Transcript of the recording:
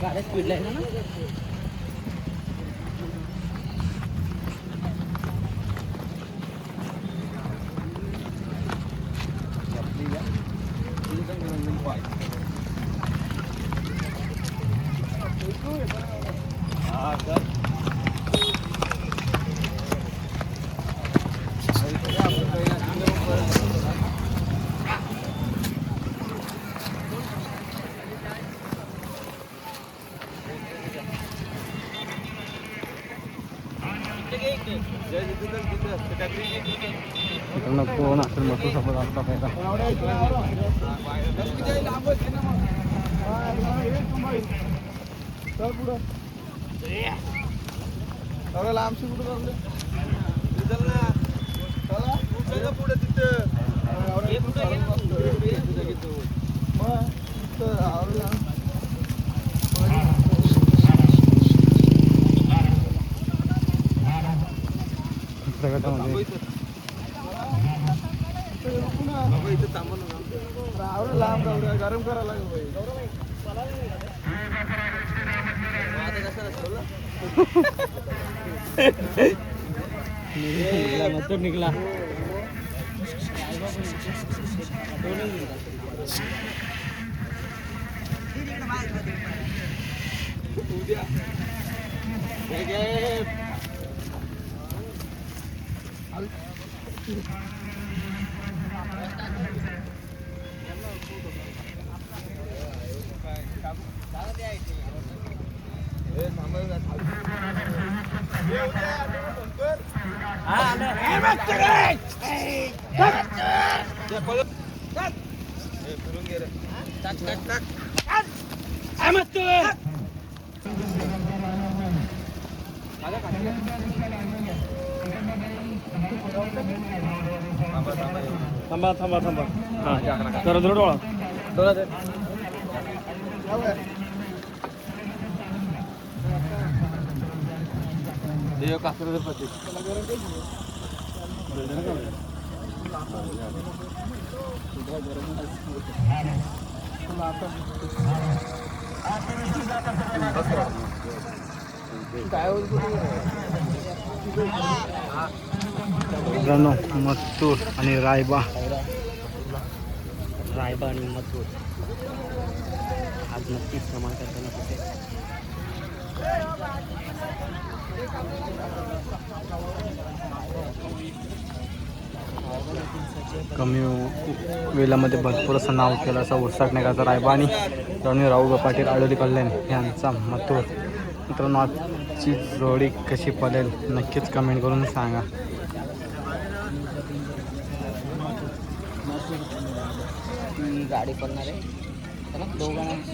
गाड्या स्पीडला आहे ना. इकडनं कोण असेल मस्त सपोर्ट असता पाहिजे. लांबशी कुठं पुढे तिथं प्रगटामध्ये लांब गरम करायला मत निघला. उद्या थांबा थांबा थांबा. जरा जरा डोळा डोळा दे. मित्रांनो मस्तूर आणि रायबा आणि मथुर आज नक्कीच प्रमाण करताना कुठे कमी वेळामध्ये भरपूर असं नाव केलं असं उरसाटण्याचा रायबा आणि राहुल पाटील आळोली कल्याण यांचा मथुर. मित्रांनो आजची जोडी कशी पडेल नक्कीच कमेंट करून सांगा. गाडी पडणार आहे दोघांना.